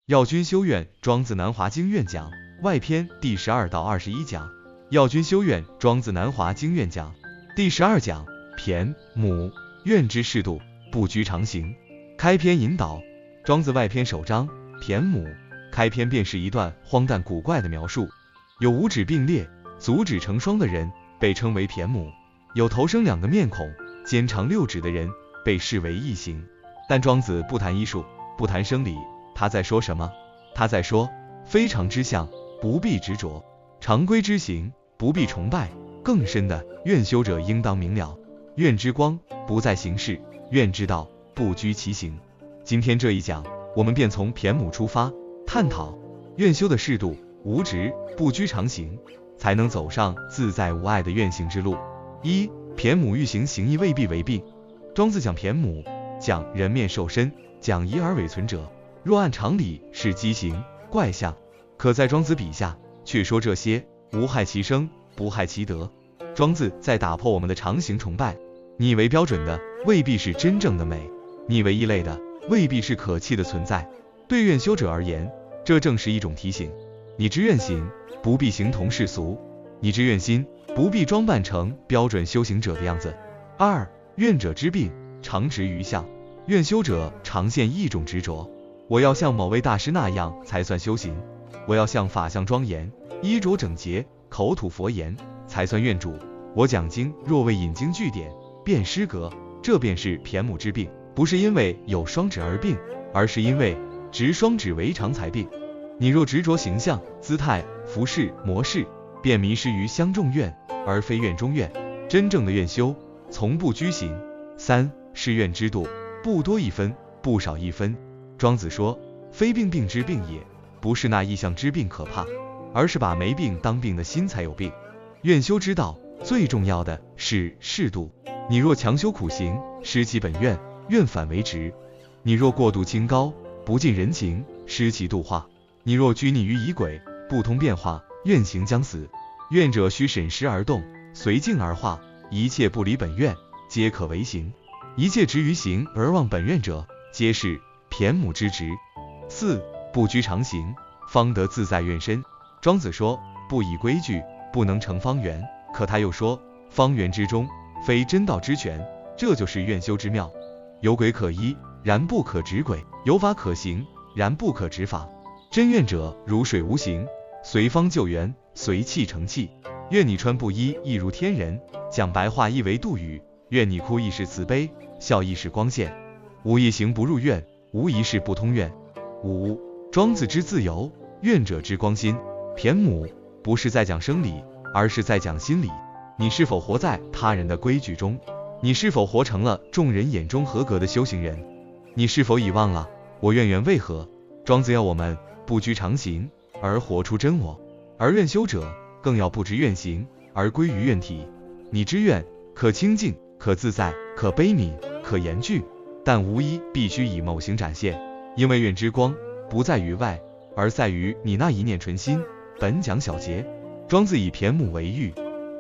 要君修院，庄子南华经院讲外篇第12到21讲。要君修院，庄子南华经院讲第12讲。骈母，院之适度，不居常行。开篇引导。庄子外篇首章骈母，开篇便是一段荒诞古怪的描述。有五指并列，足趾成双的人被称为骈母，有头生2个面孔，肩长6指的人被视为异形。但庄子不谈医术，不谈生理，他在说什么？他在说非常之相，不必执着；常规之行，不必崇拜。更深的，愿修者应当明了，愿之光不在形式，愿之道不居其形。今天这一讲，我们便从骈母出发，探讨愿修的适度、无执、不居常行，才能走上自在无碍的愿行之路。一、骈母欲行，行义未必为病。庄子讲骈母，讲人面兽身，讲仪而伪存者，若按常理是畸形怪象，可在庄子笔下却说这些无害其生，不害其德。庄子在打破我们的常形崇拜，你以为标准的未必是真正的美，你以为异类的未必是可弃的存在。对愿修者而言，这正是一种提醒。你之愿行，不必形同世俗；你之愿心，不必装扮成标准修行者的样子。二、愿者之病，常执于相。愿修者常现一种执着，我要像某位大师那样才算修行，我要像法相庄严，衣着整洁，口吐佛言，才算愿主。我讲经若未引经据典，便失格。这便是骈母之病，不是因为有双指而病，而是因为执双指为常才病。你若执着形象、姿态、服饰、模式，便迷失于相中愿，而非愿中愿。真正的愿修，从不拘行。三、是愿之度，不多一分，不少一分。庄子说，非病病之病也，不是那异象之病可怕，而是把没病当病的心才有病。愿修之道，最重要的是适度。你若强修苦行，失其本愿，愿反为执；你若过度清高，不近人情，失其度化；你若拘泥于仪轨，不通变化，愿行将死。愿者须审时而动，随境而化，一切不离本愿，皆可为行；一切执于行而忘本愿者，皆是骈母之执。四、不居常行，方得自在愿身。庄子说，不以规矩，不能成方圆。可他又说，方圆之中，非真道之全。这就是愿修之妙。有轨可依，然不可执轨；有法可行，然不可执法。真愿者，如水无形，随方就圆，随气成气。愿你穿布衣，亦如天人；讲白话，亦为度语。愿你哭，亦是慈悲；笑，亦是光线。无一行不入愿，无一事不通愿。五、庄子之自由，愿者之光心。骈母不是在讲生理，而是在讲心理。你是否活在他人的规矩中？你是否活成了众人眼中合格的修行人？你是否已忘了我愿缘为何？庄子要我们不居常行，而活出真我；而愿修者更要不执愿行，而归于愿体。你之愿可清净，可自在，可悲悯，可严峻，但无一必须以某形展现。因为愿之光不在于外，而在于你那一念纯心。本讲小节。庄子以骈母为喻，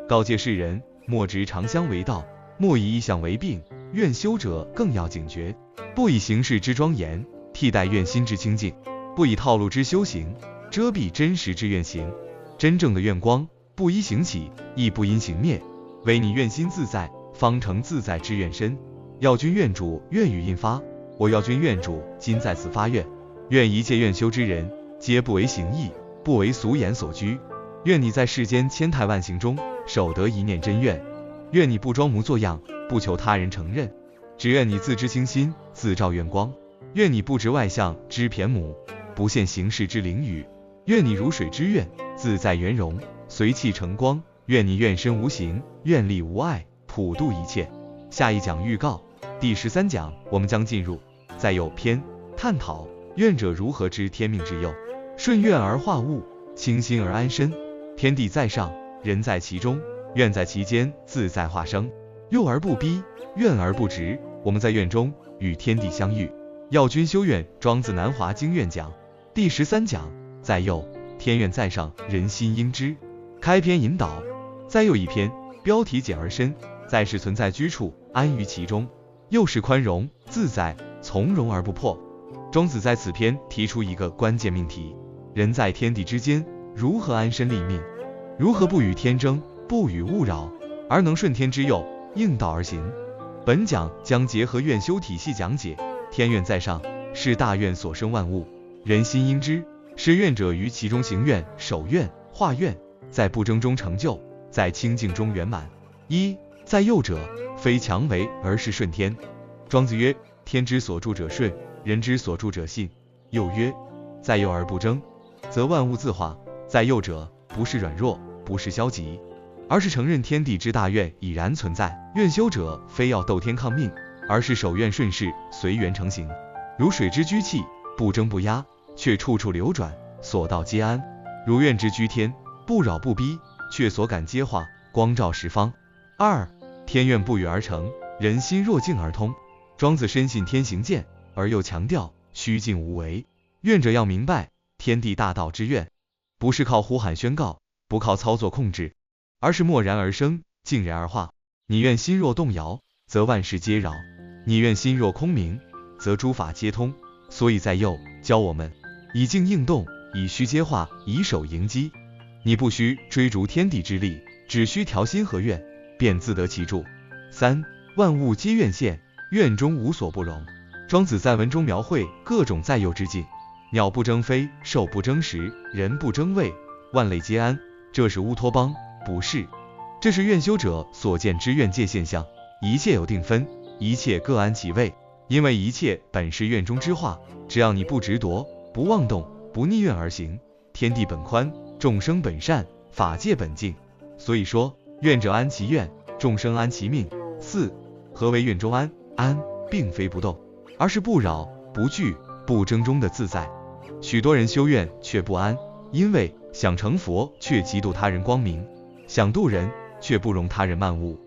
告诫世人莫执常相为道，莫以异象为病。愿修者更要警觉，不以形式之庄严替代愿心之清净，不以套路之修行遮蔽真实之愿行。真正的愿光，不依行起，亦不因行灭，唯你愿心自在，方成自在之愿身。要君愿主，愿语印发。我要君愿主，今在此发愿，愿一切愿修之人，皆不为形役，不为俗言所拘。愿你在世间千态万形中，守得一念真愿。愿你不装模作样，不求他人承认，只愿你自知清心，自照愿光。愿你不执外相之骈母，不现形式之灵语。愿你如水之愿，自在圆融，随气成光。愿你愿身无形，愿力无碍，普度一切。下一讲预告，第13讲我们将进入再有篇，探讨愿者如何知天命之佑，顺愿而化物，清心而安身。天地在上，人在其中，愿在其间，自在化生。诱而不逼，愿而不执。我们在愿中与天地相遇。要君修愿，庄子南华经院讲第13讲。在右，天愿在上，人心应知。开篇引导。在右一篇，标题简而深，在是存在居处，安于其中。又是宽容自在，从容而不迫。庄子在此篇提出一个关键命题：人在天地之间，如何安身立命？如何不与天争，不与物扰，而能顺天之佑，应道而行？本讲将结合愿修体系讲解。天愿在上，是大愿所生万物，人心应知，是愿者于其中行愿、守愿、化愿，在不争中成就，在清净中圆满。一，在佑者，非强为，而是顺天。庄子曰：天之所助者顺，人之所助者信。又曰：在佑而不争，则万物自化。在佑者，不是软弱，不是消极，而是承认天地之大愿已然存在。愿修者非要斗天抗命，而是守愿顺势，随缘成行。如水之居气，不争不压，却处处流转，所到皆安；如愿之居天，不扰不逼，却所感皆化，光照十方。二，天愿不与而成，人心若静而通。庄子深信天行健，而又强调虚静无为。愿者要明白，天地大道之愿，不是靠呼喊宣告，不靠操作控制，而是默然而生，静然而化。你愿心若动摇，则万事皆扰；你愿心若空明，则诸法皆通。所以在佑教我们以静应动，以虚接化，以守迎击。你不需追逐天地之力，只需调心和愿，便自得其助。三，万物皆愿现，愿中无所不容。庄子在文中描绘各种在佑之境：鸟不争飞，兽不争食，人不争位，万类皆安。这是乌托邦，不是。这是愿修者所见之愿界现象。一切有定分，一切各安其位，因为一切本是愿中之化。只要你不执夺，不妄动，不逆愿而行，天地本宽，众生本善，法界本净。所以说，愿者安其愿，众生安其命。四，何为愿中安？安并非不动，而是不扰、不惧、不争中的自在。许多人修愿却不安，因为想成佛却嫉妒他人光明，想度人却不容他人慢悟，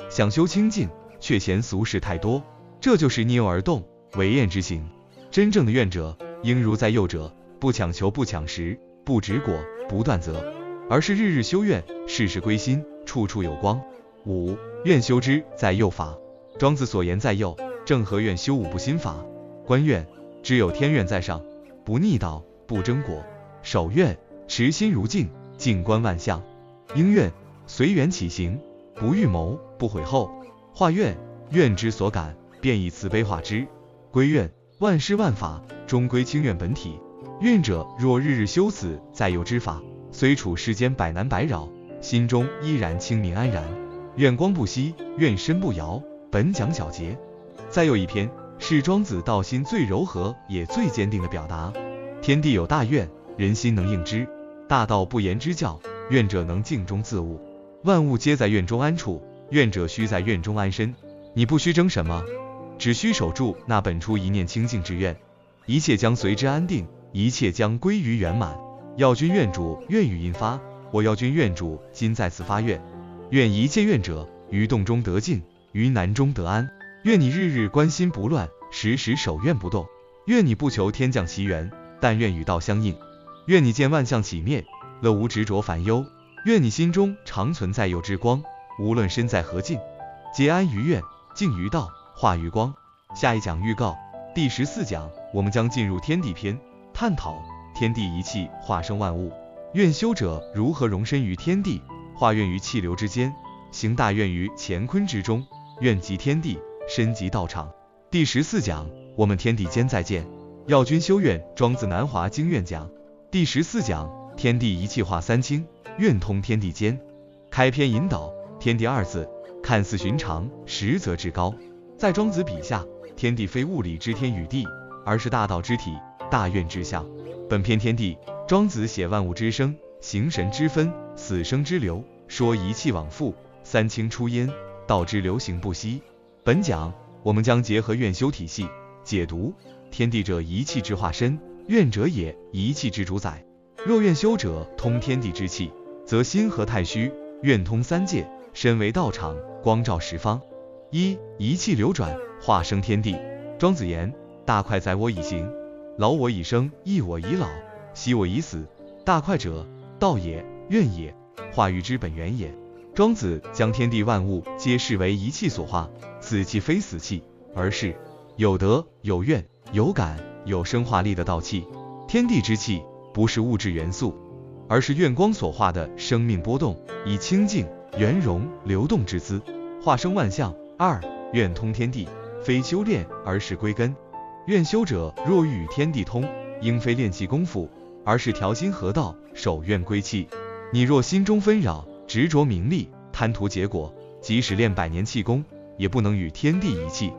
想修清净却嫌俗事太多。这就是逆佑而动，违愿之行。真正的愿者，应如在佑者，不强求，不抢食，不执果，不断责，而是日日修愿，事事归心，处处有光。五，愿修之在佑法。庄子所言在佑，正合愿修五不心法。观愿，只有天愿在上，不逆道，不争果；守愿，持心如镜，静观万象；应愿，随缘起行，不预谋，不悔后；化愿，愿之所感，便以慈悲化之；归愿，万事万法终归清愿本体。愿者若日日修此在佑之法，虽处世间百难百扰，心中依然清明安然。愿光不息，愿身不摇。本讲小结。再有一篇是庄子道心最柔和也最坚定的表达：天地有大愿，人心能应之。大道不言之教，愿者能静中自悟。万物皆在愿中安处，愿者须在愿中安身。你不须争什么，只需守住那本出一念清净之愿，一切将随之安定，一切将归于圆满。要君愿主，愿语印发，我要君愿主，今在此发愿。愿一切愿者，于动中得静，于难中得安。愿你日日关心不乱，时时守愿不动。愿你不求天降奇缘，但愿与道相应。愿你见万象起灭，乐无执着烦忧。愿你心中常存在佑之光，无论身在何境，皆安于愿，静于道，化于光。下一讲预告：第14讲，我们将进入天地篇，探讨天地一气化生万物，愿修者如何容身于天地，化愿于气流之间，行大愿于乾坤之中，愿即天地，身即道场。第14讲，我们天地间再见。要君修愿，庄子南华经院讲。第14讲，天地一气化三清，愿通天地间。开篇引导：天地二字看似寻常，实则至高。在庄子笔下，天地非物理之天与地，而是大道之体，大愿之象。本篇天地，庄子写万物之生，形神之分，死生之流，说一气往复，三清出焉，道之流行不息。本讲我们将结合愿修体系解读：天地者一气之化身，愿者也一气之主宰。若愿修者通天地之气，则心合太虚，愿通三界，身为道场，光照十方。一气流转，化生天地。庄子言：大快载我以行，劳我以生，益我以老，息我以死。大快者，道也，愿也，化育之本源也。庄子将天地万物皆视为一气所化，此气非死气，而是有德、有愿、有感、有生化力的道气。天地之气不是物质元素，而是愿光所化的生命波动，以清净、圆融、流动之姿，化生万象。二、愿通天地，非修炼而是归根。愿修者若欲与天地通，应非练气功夫，而是调心合道，守愿归气。你若心中纷扰，执着名利，贪图结果，即使练百年气功，也不能与天地一气。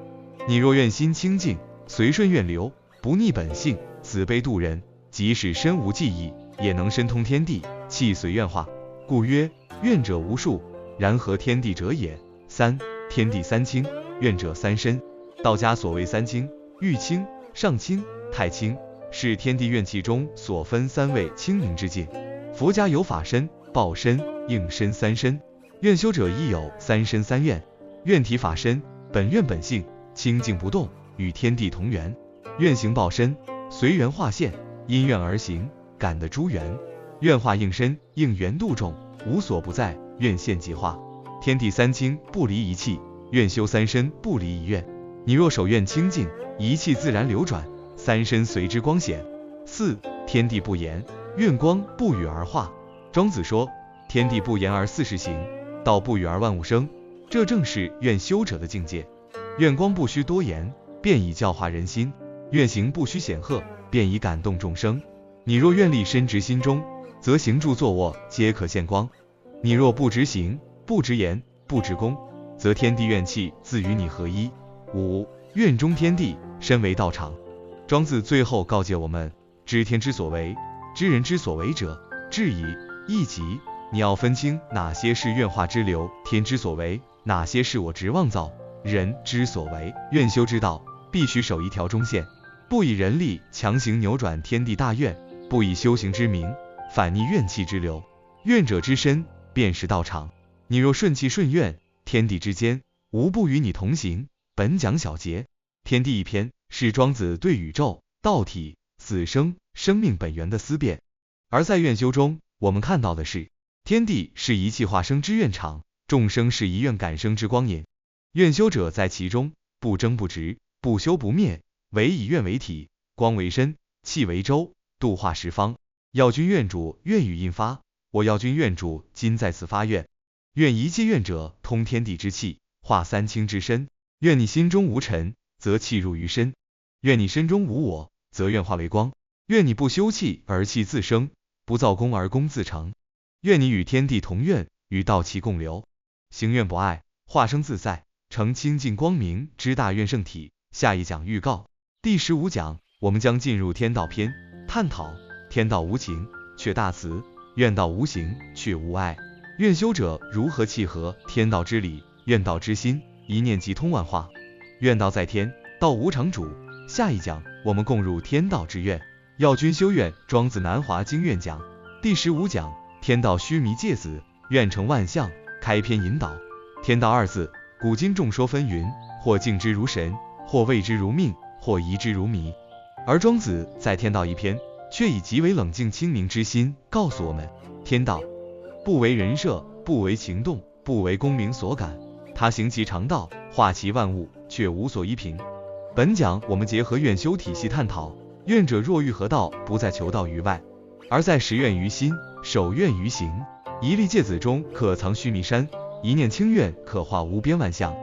你若愿心清净，随顺愿流，不逆本性，慈悲度人，即使身无技艺，也能身通天地，气随愿化。故曰：愿者无数，然合天地者也。三、天地三清，愿者三身。道家所谓三清，玉清、上清、太清，是天地愿气中所分三位清明之境。佛家有法身、报身、应身三身，愿修者亦有三身三愿。愿体法身，本愿本性，清净不动，与天地同源。愿行报身，随缘化现，因愿而行，感得诸缘。愿化应身，应缘度众，无所不在，愿现即化。天地三清不离一气，愿修三身不离一愿。你若守愿清净，一气自然流转，三身随之光显。四、天地不言，愿光不语而化。庄子说，天地不言而四时行，道不语而万物生。这正是愿修者的境界。愿光不需多言，便以教化人心；愿行不需显赫，便以感动众生。你若愿力深植心中，则行住坐卧皆可现光。你若不执行，不执言，不执功，则天地愿气自与你合一。五、愿中天地，身为道场。庄子最后告诫我们，知天之所为，知人之所为者，至矣。亦即你要分清哪些是愿化之流，天之所为，哪些是我执妄造，人之所为。愿修之道，必须守一条中线，不以人力强行扭转天地大愿，不以修行之名反逆怨气之流。愿者之身，便是道场。你若顺气顺愿，天地之间无不与你同行。本讲小节，天地一篇，是庄子对宇宙、道体、死生、生命本源的思辨。而在愿修中，我们看到的是，天地是一气化生之愿场，众生是一愿感生之光引。愿修者在其中，不争不执，不休不灭，唯以愿为体，光为身，气为周，度化十方。要君愿主，愿语印发，我要君愿主，今在此发愿。愿一切愿者，通天地之气，化三清之身。愿你心中无尘，则气入于身；愿你身中无我，则愿化为光。愿你不休气而气自生，不造功而功自成。愿你与天地同愿，与道气共流，行愿不碍，化生自在，成清净光明之大愿圣体。下一讲预告，第15讲，我们将进入天道篇，探讨天道无情，却大慈；愿道无形，却无碍。愿修者如何契合天道之理，愿道之心，一念即通万化。愿道在天，道无常主。下一讲，我们共入天道之愿。要君修愿，庄子南华经愿讲第15讲，天道虚弥介子，愿成万象。开篇引导，天道二字，古今众说纷纭，或敬之如神，或谓之如命，或疑之如迷。而庄子在天道一篇，却以极为冷静清明之心告诉我们，天道不为人设，不为情动，不为功名所感，他行其常道，化其万物，却无所依凭。本讲我们结合愿修体系探讨，愿者若欲合道，不在求道于外，而在实愿于心，守愿于行。一粒芥子中可藏须弥山，一念清愿可化无边万象。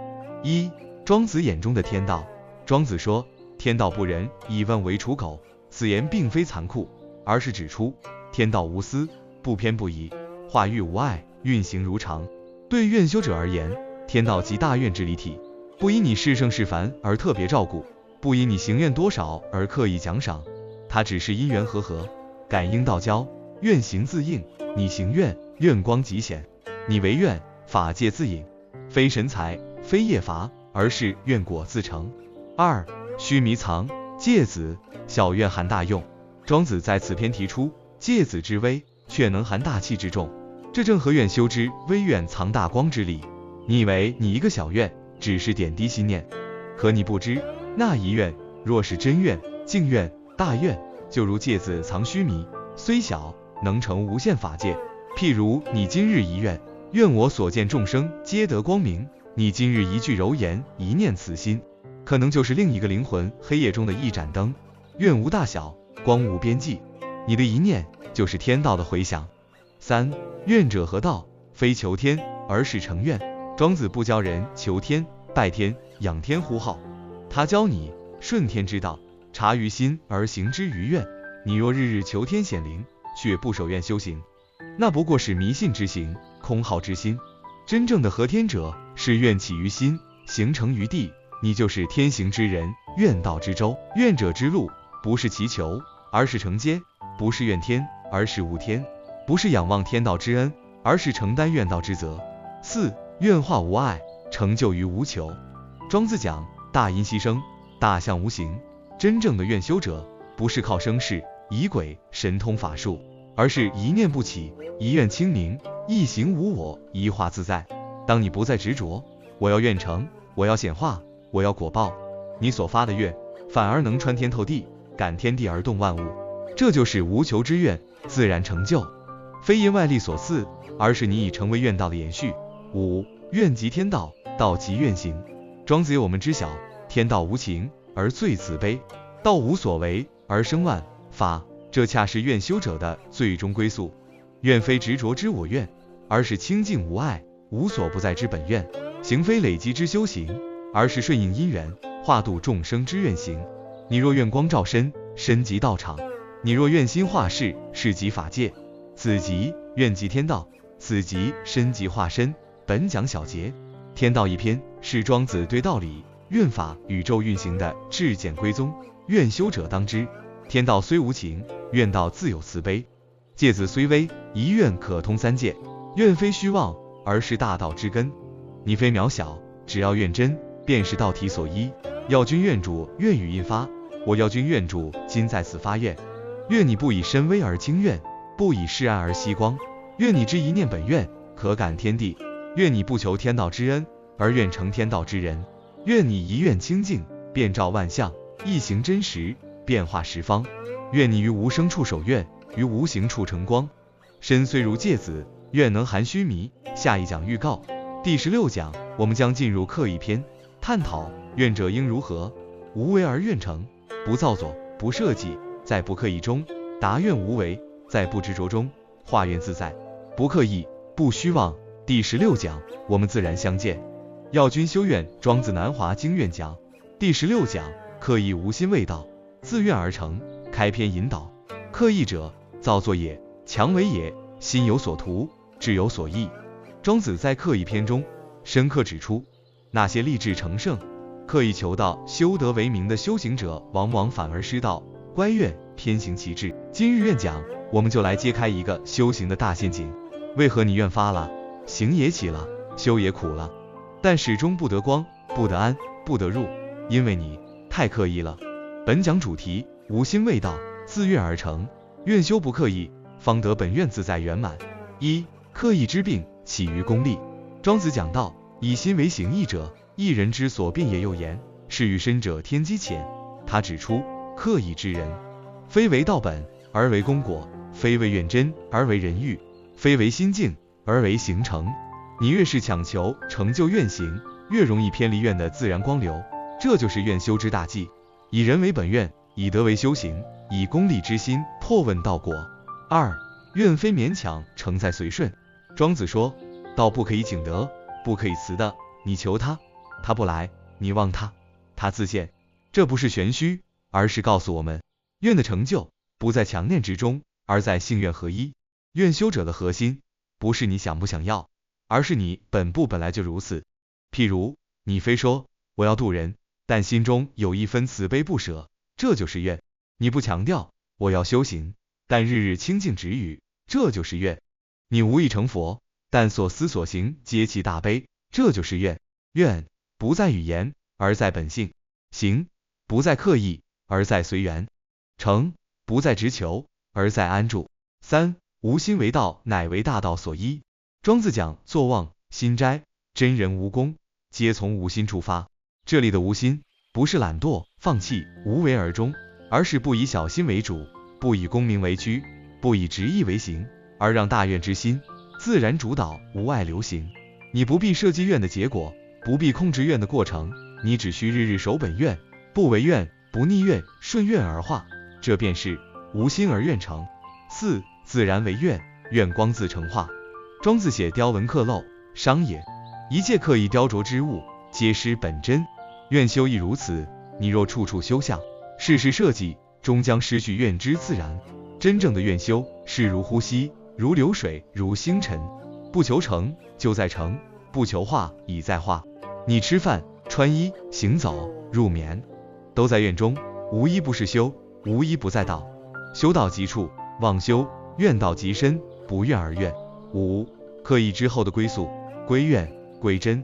一、庄子眼中的天道。庄子说，天道不仁，以问为刍狗。此言并非残酷，而是指出天道无私，不偏不倚，化育无碍，运行如常。对愿修者而言，天道即大愿之理体，不因你是圣是凡而特别照顾，不因你行愿多少而刻意奖赏，它只是因缘和合，感应道交，愿行自应。你行愿，愿光即显；你为愿，法界自隐。非神才，非业罚，而是愿果自成。二、须弥藏，芥子，小愿含大用。庄子在此篇提出，芥子之微，却能含大气之重，这正合愿修之微愿藏大光之理。你以为你一个小愿只是点滴心念，可你不知，那一愿若是真愿、净愿、大愿，就如芥子藏须弥，虽小，能成无限法界。譬如你今日一愿，愿我所见众生皆得光明，你今日一句柔言，一念慈心，可能就是另一个灵魂黑夜中的一盏灯。愿无大小，光无边际。你的一念就是天道的回响。3. 愿者何道？非求天，而是成愿。庄子不教人求天、拜天、仰天呼号，他教你顺天之道，察于心而行之于愿。你若日日求天显灵，却不守愿修行，那不过是迷信之行，空耗之心。真正的合天者，是愿起于心，形成于地。你就是天行之人，愿道之舟。愿者之路，不是祈求，而是承接；不是怨天，而是悟天；不是仰望天道之恩，而是承担愿道之责。4. 愿化无碍，成就于无求。庄子讲大因牺牲，大象无形。真正的愿修者，不是靠声势、仪轨、神通法术，而是一念不起，一愿清明，一行无我，一化自在。当你不再执着我要愿成，我要显化，我要果报，你所发的愿反而能穿天透地，感天地而动万物。这就是无求之愿，自然成就，非因外力所赐，而是你已成为愿道的延续。5. 愿即天道，道即愿行。庄子有我们知晓，天道无情而最慈悲，道无所为而生万法，这恰是愿修者的最终归宿。愿非执着之我愿，而是清净无碍、无所不在之本愿；行非累积之修行，而是顺应因缘、化度众生之愿行。你若愿光照身，身即道场；你若愿心化事，事即法界。此即愿即天道，此即身即化身。本讲小节，天道一篇是庄子对道理、愿法、宇宙运行的至简归宗。愿修者当知，天道虽无情，愿道自有慈悲。芥子虽微，一愿可通三界。愿非虚妄，而是大道之根。你非渺小，只要愿真，便是道体所依。要君愿主，愿语印发，我要君愿主，今在此发愿。愿你不以身微而轻愿，不以示暗而息光。愿你知一念本愿，可感天地。愿你不求天道之恩，而愿成天道之人。愿你一愿清净，遍照万象，一行真实，变化十方。愿你于无声处守愿，于无形处成光。身虽如芥子，愿能含须弥。下一讲预告，第16讲我们将进入刻意篇，探讨愿者应如何无为而愿成，不造作，不设计，在不刻意中达愿无为，在不执着中化愿自在，不刻意，不虚妄。第16讲我们自然相见。要君修愿，庄子南华经院讲第16讲，刻意无心未到，自愿而成。开篇引导，刻意者，造作也，强为也，心有所图，志有所益。庄子在刻意篇中深刻指出，那些立志成圣、刻意求道、修德为名的修行者，往往反而失道，乖愿，偏行其志。今日愿讲，我们就来揭开一个修行的大陷阱。为何你愿发了，行也起了，修也苦了，但始终不得光，不得安，不得入？因为你太刻意了。本讲主题：无心未到，自愿而成。愿修不刻意，方得本愿自在圆满。1. 刻意之病起于功利。庄子讲到，以心为行义者，一人之所辩也又言，是欲深者天机浅。他指出，刻意之人，非为道本而为功果，非为愿真而为人欲，非为心境而为行成。你越是强求成就愿行，越容易偏离愿的自然光流。这就是愿修之大忌，以人为本愿，以德为修行，以功利之心破问道果。2. 愿非勉强，成在随顺。庄子说，道不可以请得，不可以辞的。你求他，他不来；你望他，他自现。这不是玄虚，而是告诉我们，愿的成就不在强念之中，而在性愿合一。愿修者的核心，不是你想不想要，而是你本来就如此。譬如，你非说我要度人，但心中有一分慈悲不舍，这就是愿。你不强调我要修行，但日日清净止语，这就是愿。你无意成佛，但所思所行皆其大悲，这就是愿。愿不在语言，而在本性；行不在刻意，而在随缘；成不在执求，而在安住。3. 无心为道，乃为大道所依。庄子讲坐忘、心斋、真人无功，皆从无心出发。这里的无心，不是懒惰、放弃、无为而终，而是不以小心为主，不以功名为居，不以执意为行，而让大愿之心自然主导，无碍流行。你不必设计愿的结果，不必控制愿的过程，你只需日日守本愿，不违愿，不逆愿，顺愿而化，这便是无心而愿成。4. 自然为愿，愿光自成化。庄子写雕纹刻镂，商也。一切刻意雕琢之物，皆失本真。愿修亦如此，你若处处修相，事事设计，终将失去愿之自然。真正的愿修，是如呼吸，如流水，如星辰，不求成就在成，不求化已在化。你吃饭、穿衣、行走、入眠，都在愿中，无一不是修，无一不在道。修到极处，忘修；愿到极深，不愿而愿。5. 刻意之后的归宿，归愿，归真。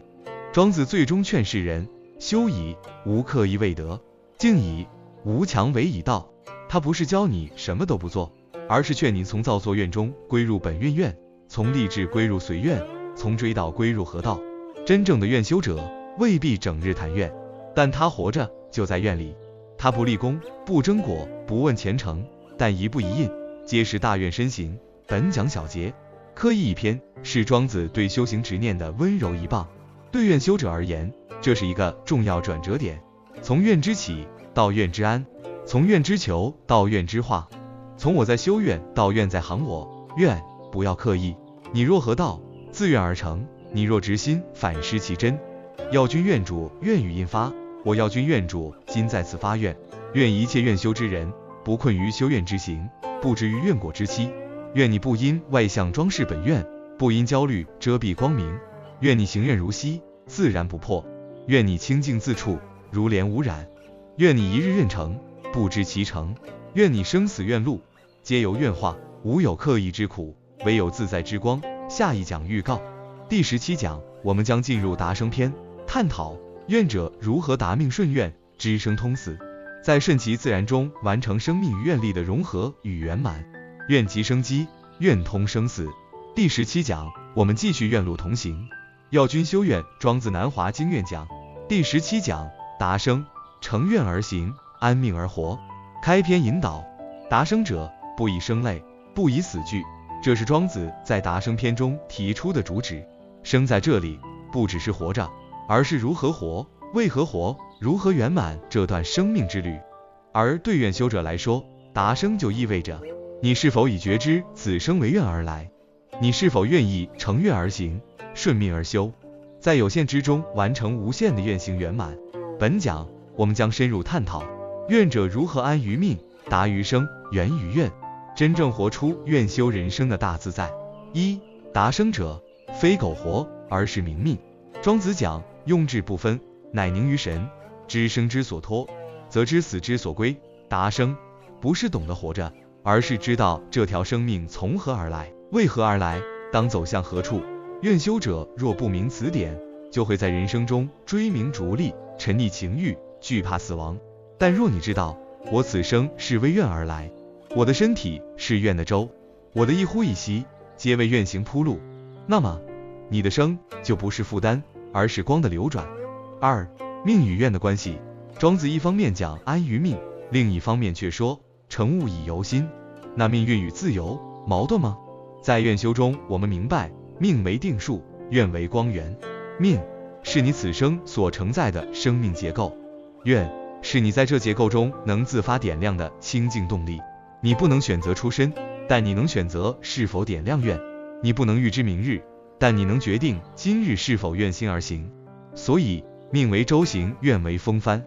庄子最终劝世人：修矣，无刻意未得；静矣，无强为以道。他不是教你什么都不做，而是劝你从造作愿中归入本愿愿，从立志归入随愿，从追道归入合道。真正的愿修者未必整日谈愿，但他活着就在愿里。他不立功，不争果，不问前程，但一步一印，皆是大愿身行。本讲小节，刻意一篇，是庄子对修行执念的温柔一棒。对愿修者而言，这是一个重要转折点，从愿之起到愿之安，从愿之求到愿之化，从我在修愿到愿在行我。愿不要刻意，你若合道，自愿而成；你若执心，反失其真。要君愿主，愿与印发。我要君愿主，今在此发愿。愿一切愿修之人，不困于修愿之行，不至于愿果之期。愿你不因外相装饰本愿，不因焦虑遮蔽光明。愿你行愿如息，自然不破。愿你清净自处，如莲无染。愿你一日愿成，不知其成。愿你生死愿路，皆由愿化，无有刻意之苦，唯有自在之光。下一讲预告。第17讲，我们将进入达生篇，探讨愿者如何达命顺愿，知生通死，在顺其自然中完成生命与愿力的融合与圆满。愿即生机，愿通生死。第17讲，我们继续愿路同行。要君修愿，庄子南华经愿讲。第17讲，达生，成愿而行，安命而活。开篇引导：达生者，不以生类，不以死惧。这是庄子在达生篇中提出的主旨。生在这里，不只是活着，而是如何活，为何活，如何圆满这段生命之旅。而对愿修者来说，达生就意味着你是否已觉知此生为愿而来，你是否愿意乘愿而行，顺命而修，在有限之中完成无限的愿行圆满。本讲我们将深入探讨愿者如何安于命，达于生，圆于愿，真正活出愿修人生的大自在。1. 达生者，非苟活，而是明命。庄子讲用智不分，乃凝于神，知生之所托，则知死之所归。达生不是懂得活着，而是知道这条生命从何而来，为何而来，当走向何处。愿修者若不明此点，就会在人生中追名逐利，沉溺情欲，惧怕死亡。但若你知道，我此生是为愿而来，我的身体是愿的舟，我的一呼一吸皆为愿行铺路，那么你的生就不是负担，而是光的流转。2. 命与愿的关系。庄子一方面讲安于命，另一方面却说成物以由心。那命运与自由矛盾吗？在愿修中，我们明白命为定数，愿为光源。命是你此生所承载的生命结构，愿是你在这结构中能自发点亮的清净动力。你不能选择出身，但你能选择是否点亮愿；你不能预知明日，但你能决定今日是否愿心而行。所以命为舟行，愿为风帆；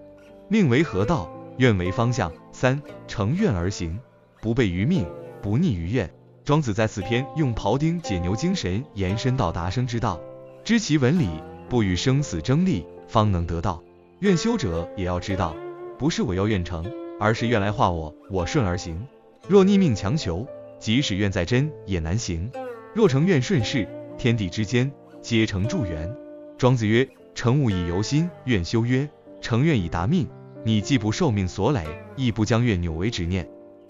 命为河道，愿为方向。3. 乘愿而行，不悖于命，不逆于愿。庄子在此篇用庖丁解牛精神延伸到达生之道，知其文理，不与生死争利，方能得道。愿修者也要知道，不是我要愿成，而是愿来化我，我顺而行。若逆命强求，即使愿再真也难行。若成愿顺势，天地之间皆成助缘。庄子曰：成物以由心，愿修曰：成愿以达命。你既不受命所累，亦不将愿扭为执念。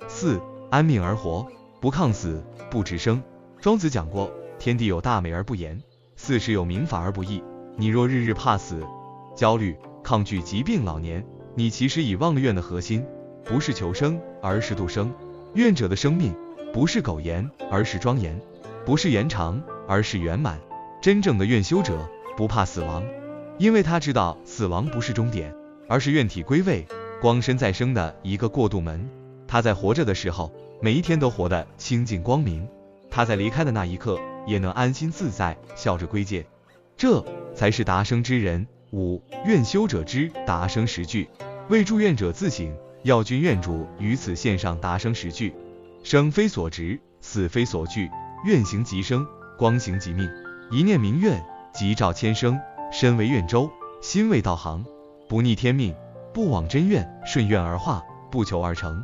4. 安命而活，不抗死，不止生。庄子讲过，天地有大美而不言，四时有民法而不议。你若日日怕死、焦虑、抗拒疾病老年，你其实已忘了愿的核心，不是求生，而是度生。愿者的生命不是苟延，而是庄严；不是延长，而是圆满。真正的愿修者不怕死亡，因为他知道死亡不是终点，而是愿体归位，光身再生的一个过渡门。他在活着的时候，每一天都活得清净光明；他在离开的那一刻，也能安心自在，笑着归界。这才是达生之人。5. 愿修者之达生十句，为助愿者自省。药君愿主于此献上达生十句：生非所执，死非所惧，愿行即生，光行即命。一念明愿，即照千生。身为愿舟，心为道航，不逆天命，不枉真愿，顺愿而化，不求而成。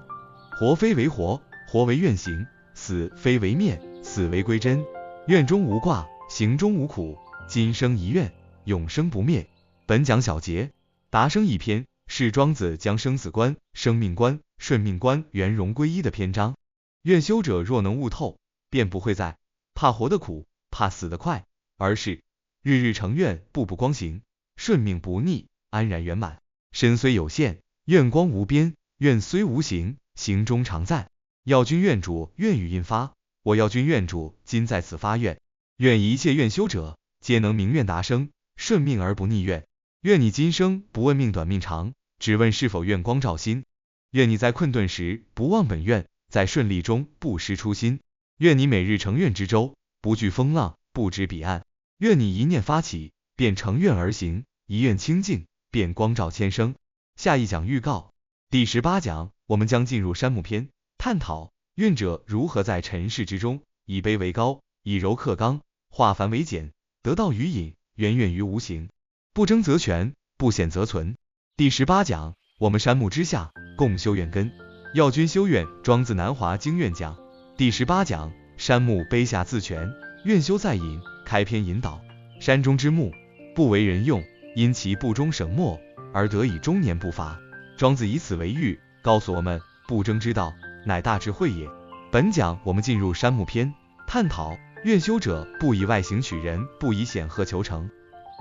活非为活，活为愿行；死非为灭，死为归真。愿中无挂，行中无苦，今生一愿，永生不灭。本讲小结，达生一篇是庄子将生死观、生命观、顺命观圆融归一的篇章。愿修者若能悟透，便不会再怕活得苦，怕死得快，而是日日成愿，步步光行，顺命不逆，安然圆满。身虽有限，愿光无边；愿虽无形，行中常在。药君愿主愿语印发，我药君愿主今在此发愿，愿一切愿修者皆能明愿达生，顺命而不逆愿。愿你今生不问命短命长，只问是否愿光照心。愿你在困顿时不忘本愿，在顺利中不失初心。愿你每日成愿之舟，不惧风浪，不知彼岸。愿你一念发起，便成愿而行；一愿清净，便光照千生。下一讲预告：第18讲，我们将进入山木篇，探讨愿者如何在尘世之中，以卑为高，以柔克刚，化繁为简，得道于隐，圆愿于无形。不争则全，不显则存。第18讲，我们山木之下，共修愿根。药君修愿，庄子南华经愿讲。第18讲，山木卑下自全，愿修在隐。开篇引导：山中之木，不为人用，因其不忠省墨，而得以终年不伐。庄子以此为喻，告诉我们不争之道，乃大智慧也。本讲我们进入山木篇，探讨愿修者不以外形取人，不以显赫求成，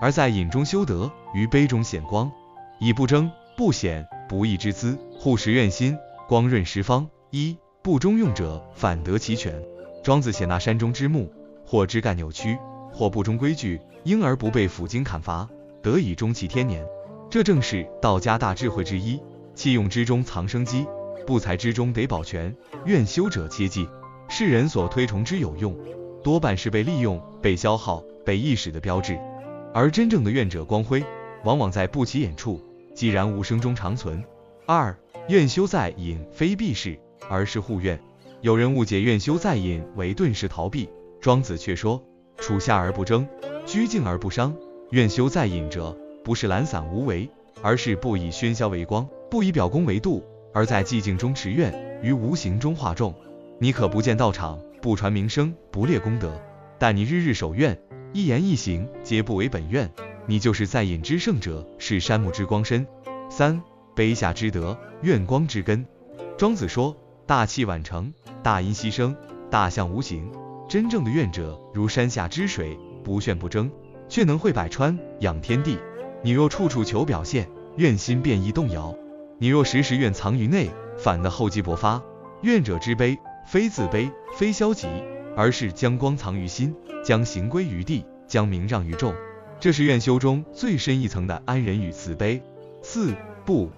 而在隐中修德，于卑中显光，以不争不显不义之资，护持愿心，光润十方。不中用者，反得其全。庄子写那山中之木，或枝干扭曲，或不中规矩，因而不被斧斤砍伐，得以终其天年。这正是道家大智慧之一。器用之中藏生机，不才之中得保全。愿修者皆记，世人所推崇之有用，多半是被利用、被消耗、被意识的标志。而真正的愿者光辉，往往在不起眼处，既然无声中长存。2. 愿修在隐，非避世，而是护愿。有人误解愿修在隐为遁世逃避，庄子却说：处下而不争，居静而不伤。愿修在隐者，不是懒散无为，而是不以喧嚣为光，不以表功为度，而在寂静中持愿，于无形中化众。你可不见道场，不传名声，不列功德，但你日日守愿，一言一行皆不违本愿，你就是在隐之圣者，是山木之光身。3. 卑下之德，愿光之根。庄子说：大器晚成，大音希声，大象无形。真正的愿者，如山下之水，不炫不争，却能会百川，养天地。你若处处求表现，愿心便易动摇；你若时时愿藏于内，反得厚积薄发。愿者之卑，非自卑，非消极，而是将光藏于心，将行归于地，将名让于众。这是愿修中最深一层的安忍与慈悲。4. 不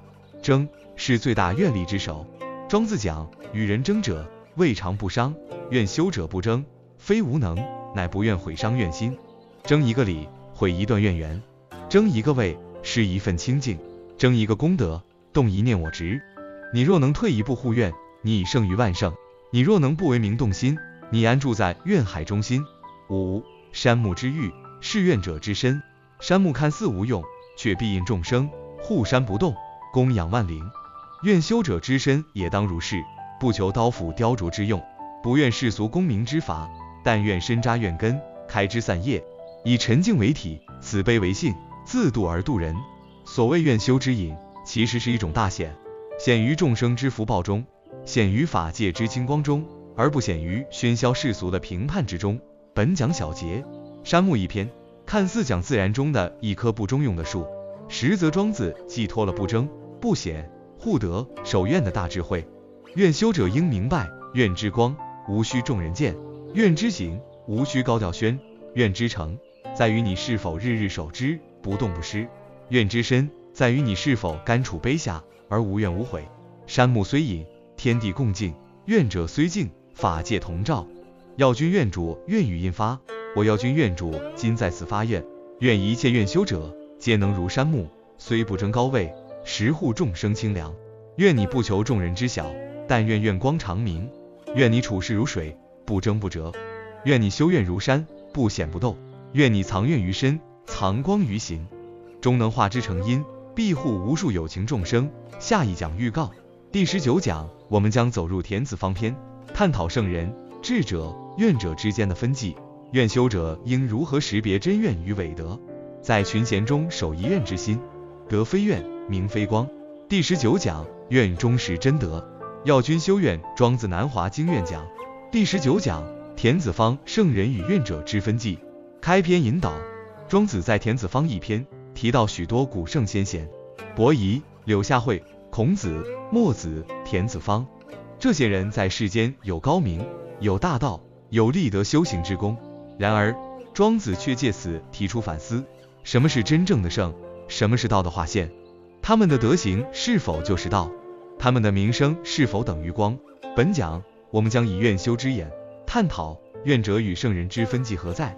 争，是最大愿力之首。庄子讲：与人争者，未尝不伤；愿修者不争，非无能，乃不愿毁伤愿心。争一个理，毁一段愿缘；争一个位，失一份清净；争一个功德，动一念我执。你若能退一步护愿，你已胜于万圣；你若能不为名动心，你安住在愿海中心。5. 山木之玉，是愿者之身。山木看似无用，却庇荫众生，护山不动，供养万灵。愿修者之身也当如是，不求刀斧雕琢之用，不愿世俗功名之法，但愿深扎愿根，开枝散叶，以沉静为体，慈悲为性，自度而度人。所谓愿修之隐，其实是一种大显，显于众生之福报中，显于法界之金光中，而不显于喧嚣世俗的评判之中。本讲小结，山木一篇，看似讲自然中的一棵不中用的树，实则庄子寄托了不争、不显、护德、守愿的大智慧。愿修者应明白，愿之光无需众人见，愿之行无需高调宣，愿之成在于你是否日日守之，不动不失。愿之身在于你是否甘处卑下而无怨无悔。山木虽隐，天地共静；愿者虽静，法界同照。药君愿主愿语印发，我药君愿主今在此发愿，愿一切愿修者，皆能如山木，虽不争高位，实护众生清凉。愿你不求众人知晓，但愿愿光长明。愿你处事如水，不争不折。愿你修愿如山，不显不斗。愿你藏愿于身，藏光于心，终能化之成阴，庇护无数有情众生。下一讲预告。第19讲，我们将走入田子方篇，探讨圣人、智者、愿者之间的分际。愿修者应如何识别真愿与伪德？在群贤中守一愿之心，德非愿，名非光。第19讲，愿终实真德。药君修愿，庄子南华经愿讲。第19讲，田子方圣人与愿者之分际。开篇引导，庄子在田子方一篇提到许多古圣先贤，伯夷、柳下惠、孔子、墨子、田子方，这些人在世间有高明，有大道，有立德修行之功。然而庄子却借此提出反思，什么是真正的圣，什么是道的划线？他们的德行是否就是道？他们的名声是否等于光？本讲我们将以愿修之眼探讨愿者与圣人之分际何在，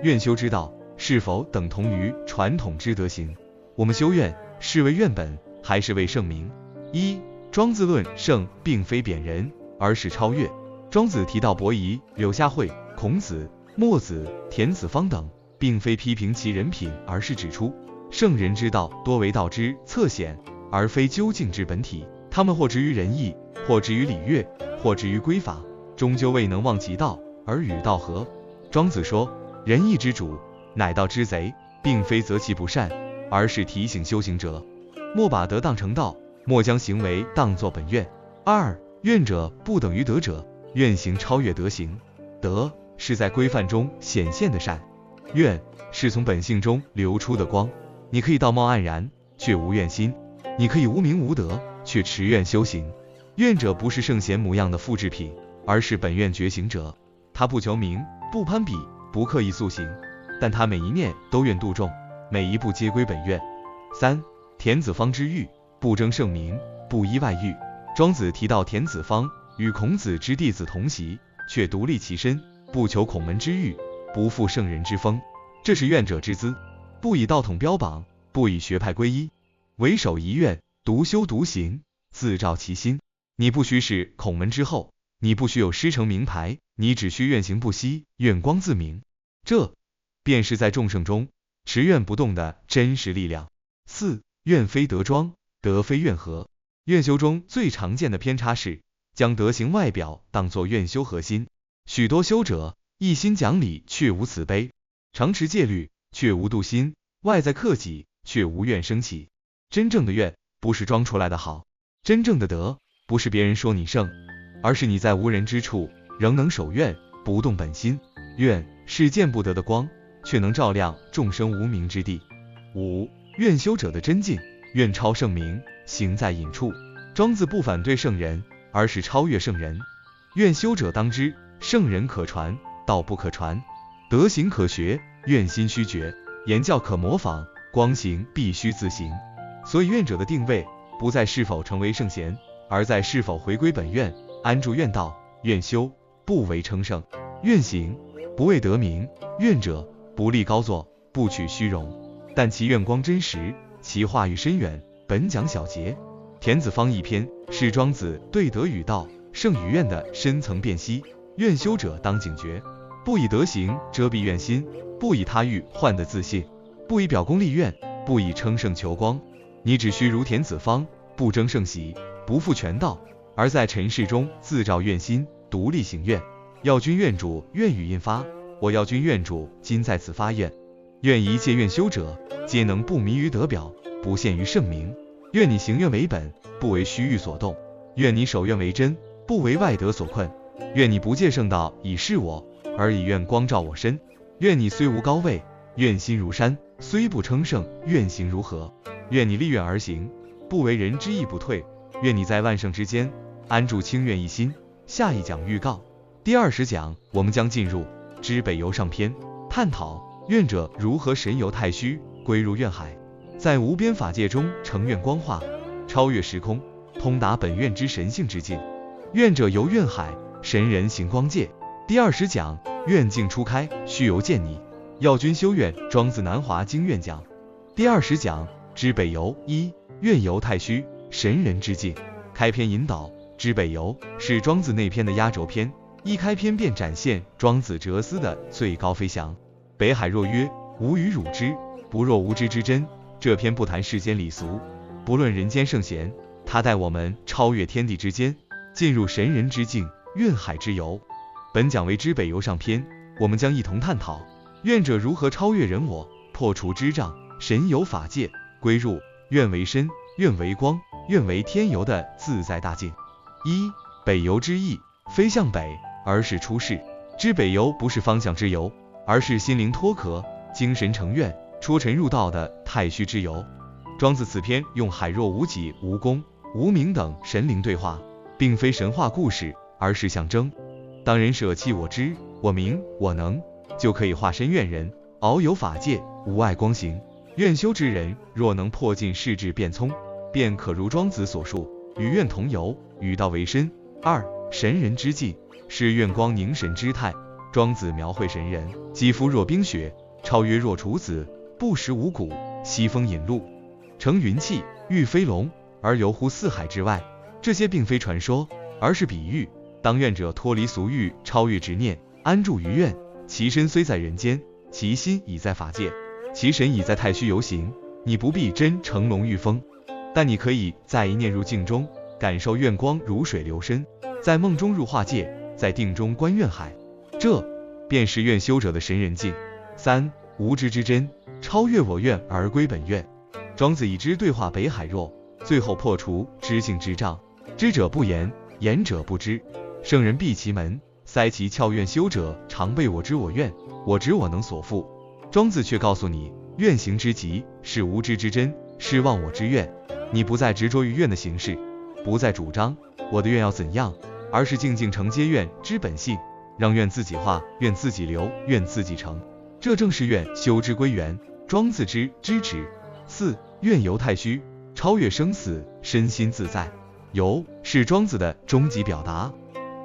愿修之道是否等同于传统之德行？我们修愿是为愿本，还是为圣名？一、庄子论圣并非贬人，而是超越。庄子提到伯夷、柳下惠、孔子、墨子、田子方等，并非批评其人品，而是指出圣人之道多为道之侧显，而非究竟之本体。他们或之于仁义，或之于礼乐，或之于规法，终究未能忘其道，而与道合。庄子说，仁义之主，乃道之贼，并非责其不善，而是提醒修行者，莫把德当成道，莫将行为当作本愿。二、愿者不等于德者，愿行超越德行。德是在规范中显现的善，愿是从本性中流出的光。你可以道貌岸然，却无愿心；你可以无名无德，却持愿修行。愿者不是圣贤模样的复制品，而是本愿觉醒者。他不求名，不攀比，不刻意塑形，但他每一念都愿度众，每一步皆归本愿。三、田子方之欲，不争盛名，不依外遇。庄子提到田子方与孔子之弟子同席，却独立其身，不求孔门之誉，不负圣人之风，这是愿者之姿。不以道统标榜，不以学派归一，唯守一愿，独修独行，自照其心。你不须是孔门之后，你不须有师承名牌，你只需愿行不息，愿光自明。这便是在众圣中持愿不动的真实力量。四、愿非德庄，德非愿合。愿修中最常见的偏差是将德行外表当作愿修核心。许多修者一心讲理，却无慈悲；常持戒律，却无妒心；外在克己，却无愿升起。真正的愿不是装出来的好，真正的德不是别人说你圣，而是你在无人之处仍能守愿，不动本心。愿是见不得的光，却能照亮众生无明之地。五、愿修者的真境，愿超圣明，行在隐处。庄子不反对圣人，而是超越圣人。愿修者当知，圣人可传，道不可传；德行可学，愿心须觉；言教可模仿，光行必须自行。所以愿者的定位不在是否成为圣贤，而在是否回归本愿，安住愿道。愿修不为称圣，愿行不为得名。愿者不立高坐，不取虚荣，但其愿光真实，其话语深远。本讲小结。田子方一篇是庄子对德与道、圣与愿的深层辨析。愿修者当警觉，不以德行遮蔽愿心，不以他欲换得自信，不以表功立愿，不以称圣求光。你只需如田子方，不争圣喜，不负全道，而在尘世中自照愿心，独立行愿。药君愿主愿语印发，我药君愿主今在此发愿，愿一切愿修者，皆能不迷于德表，不陷于圣名。愿你行愿为本，不为虚欲所动；愿你守愿为真，不为外德所困。愿你不借圣道以示我，而以愿光照我身。愿你虽无高位，愿心如山；虽不称圣，愿行如河。愿你立愿而行，不为人之意不退。愿你在万圣之间，安住清愿一心。下一讲预告。第20讲，我们将进入知北游上篇，探讨愿者如何神游太虚，归入愿海。在无边法界中成愿光化，超越时空，通达本愿之神性之境。愿者游愿海，神人行光界。第20讲，愿境初开，须由见你。要君修愿，庄子南华经愿讲。第20讲，知北游。一、愿游太虚，神人之境。开篇引导，知北游是庄子内篇的压轴篇，一开篇便展现庄子哲思的最高飞翔。北海若曰：吾与汝知，不若无知之真。这篇不谈世间礼俗，不论人间圣贤，他带我们超越天地之间，进入神人之境，愿海之游。本讲为知北游上篇，我们将一同探讨愿者如何超越人我，破除支障，神游法界，归入愿为身，愿为光，愿为天游的自在大境。一、北游之意，非向北，而是出世。知北游不是方向之游，而是心灵脱壳，精神成愿，出尘入道的太虚之游。庄子此篇用海若无己、无功、无名等神灵对话，并非神话故事，而是象征。当人舍弃我知、我明、我能，就可以化身愿人，遨游法界，无碍光行。愿修之人，若能破尽世智变聪，便可如庄子所述，与愿同游，与道为身。二、神人之境，是愿光凝神之态。庄子描绘神人，肌肤若冰雪，超越若处子，不食五谷，西风饮露，乘云气，御飞龙，而游乎四海之外。这些并非传说，而是比喻。当愿者脱离俗欲，超越执念，安住于愿，其身虽在人间，其心已在法界，其神已在太虚游行。你不必真乘龙御风，但你可以在一念入境中，感受愿光如水流深，在梦中入化界，在定中观愿海，这便是愿修者的神人境。三、无知之真，超越我愿而归本愿。庄子以知对话北海若，最后破除知性之障。知者不言，言者不知。圣人闭其门，塞其窍。愿修者常被我知我愿，我执我能所缚。庄子却告诉你，愿行之极是无知之真，是忘我之愿。你不再执着于愿的形式，不再主张我的愿要怎样，而是静静承接愿之本性，让愿自己化，愿自己流，愿自己成。这正是愿修之归元。庄子之知止。四、愿游太虚，超越生死，身心自在。游是庄子的终极表达，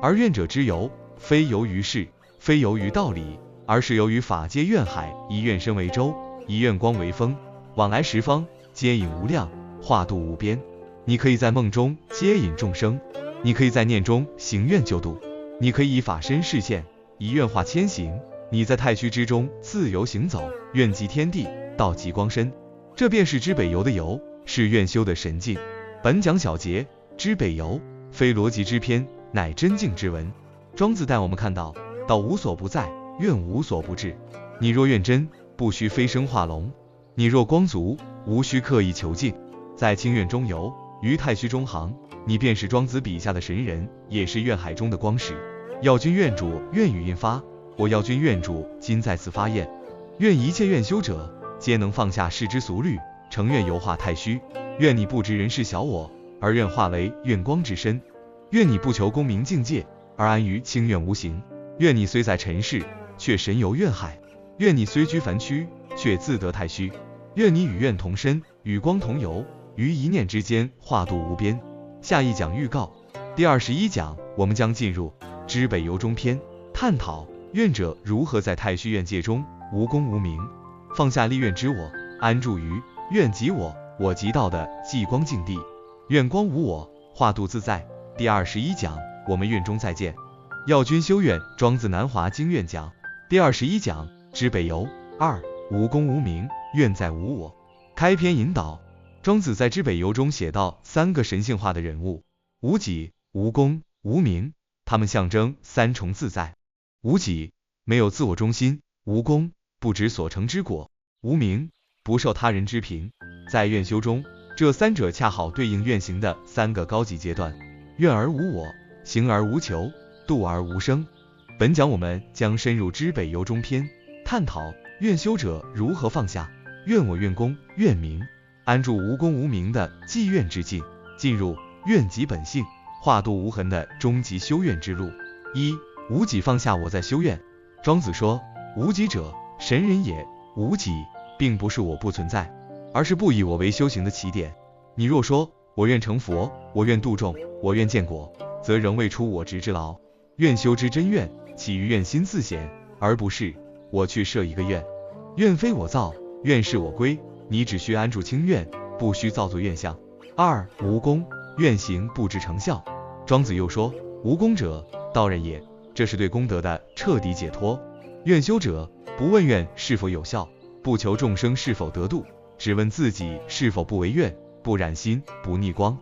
而愿者之游，非游于世，非游于道理，而是游于法界愿海，以愿身为舟，以愿光为风，往来十方，接引无量，化度无边。你可以在梦中接引众生，你可以在念中行愿救度，你可以以法身示现，以愿化千行。你在太虚之中自由行走，愿即天地，道即光身。这便是知北游的游，是愿修的神境。本讲小结，知北游非逻辑之篇，乃真境之文。庄子带我们看到，道无所不在，愿无所不至。你若愿真，不须飞升化龙；你若光足，无需刻意求静。在清愿中游，于太虚中航，你便是庄子笔下的神人，也是愿海中的光石。要君愿主，愿语印发。我要君愿主，今在此发愿，愿一切愿修者，皆能放下世之俗虑，诚愿游化太虚。愿你不知人是小我，而愿化为愿光之身。愿你不求功名境界，而安于清愿无形。愿你虽在尘世，却神游愿海。愿你虽居凡躯，却自得太虚。愿你与愿同身，与光同游，于一念之间，化度无边。下一讲预告，第21讲，我们将进入知北游中篇，探讨愿者如何在太虚愿界中无功无名，放下立愿之我，安住于愿即我，我即道的寂光境地。愿光无我，化度自在。第21讲，我们愿中再见。要君修愿，庄子南华经愿讲。第21讲，知北游。二、无功无名，愿在无我。开篇引导，庄子在知北游中写到三个神性化的人物：无己、无功、无名，他们象征三重自在。无己，没有自我中心；无功，不知所成之果；无名，不受他人之评。在愿修中，这三者恰好对应愿行的三个高级阶段：愿而无我，行而无求，度而无生。本讲我们将深入知北游中篇，探讨愿修者如何放下愿我、愿功、愿名，安住无功无名的寂愿之境，进入愿即本性，化度无痕的终极修愿之路。一、无己，放下我在修愿。庄子说，无己者，神人也。无己并不是我不存在，而是不以我为修行的起点。你若说我愿成佛，我愿度众，我愿见果，则仍未出我执之劳。愿修之真愿，起于愿心自显，而不是我去设一个愿。愿非我造，愿是我归。你只需安住清愿，不需造作愿相。二、无功，愿行不知成效。庄子又说，无功者，道人也。这是对功德的彻底解脱。愿修者，不问愿是否有效，不求众生是否得度，只问自己是否不违愿，不染心，不逆光。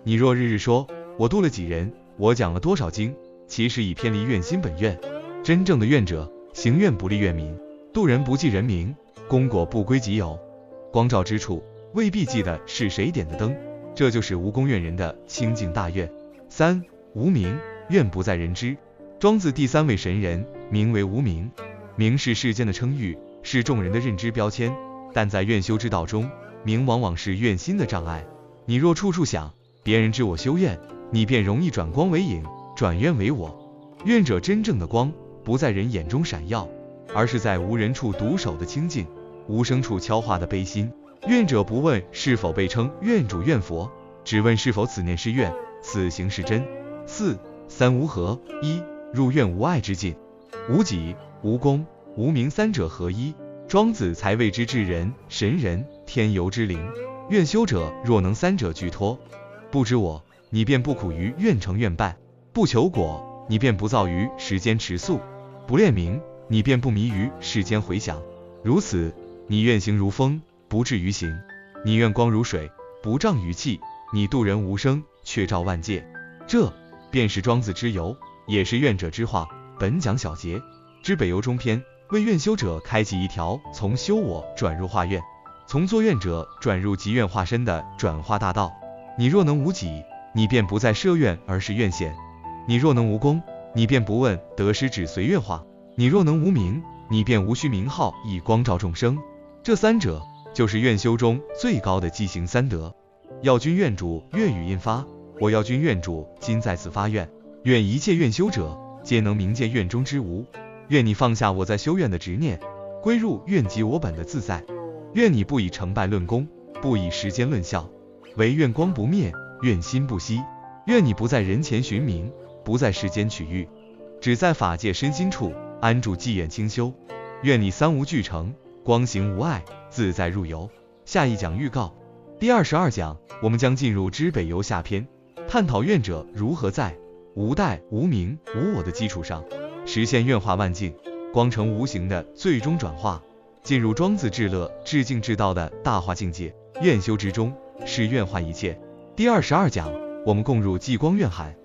你若日日说我度了几人，我讲了多少经，其实已偏离愿心本愿。真正的愿者，行愿不利愿民，度人不计人名，功果不归己有。光照之处，未必记得是谁点的灯，这就是无功愿人的清净大愿。三、无名，愿不在人知。庄子第三位神人名为无名，名是世间的称誉，是众人的认知标签，但在愿修之道中，名往往是愿心的障碍。你若处处想别人知我修愿，你便容易转光为影，转愿为我。愿者真正的光，不在人眼中闪耀，而是在无人处独守的清净，无声处敲化的悲心。愿者不问是否被称愿主愿佛，只问是否此念是愿，此行是真。四、三无合。一、入愿无爱之境。无己、无功、无名三者合一，庄子才谓之至人、神人、天游之灵。愿修者若能三者俱脱，不知我，你便不苦于愿成愿败；不求果，你便不躁于时间迟速；不恋名，你便不迷于世间回响。如此，你愿行如风，不至于行；你愿光如水，不障于气；你度人无声，却照万界。这便是庄子之游，也是愿者之话。本讲小节之北游中篇，为愿修者开启一条从修我转入化愿，从作愿者转入极愿化身的转化大道。你若能无己，你便不再设愿，而是愿显；你若能无功，你便不问得失，只随愿化；你若能无名，你便无需名号以光照众生。这三者就是愿修中最高的积行三德。要君愿主，愿语印发。我要君愿主，今在此发愿，愿一切愿修者皆能明见愿中之无。愿你放下我在修愿的执念，归入愿即我本的自在。愿你不以成败论功，不以时间论效，唯愿光不灭，愿心不息。愿你不在人前寻名，不在世间取誉，只在法界身心处安住寂愿清修。愿你三无俱成，光行无碍，自在入游。下一讲预告。第22讲，我们将进入知北游下篇，探讨愿者如何在无待、无名、无我的基础上，实现愿化万境，光成无形的最终转化，进入庄子至乐、至静至道的大化境界。愿修之中，是愿化一切。第22讲，我们共入寂光愿海。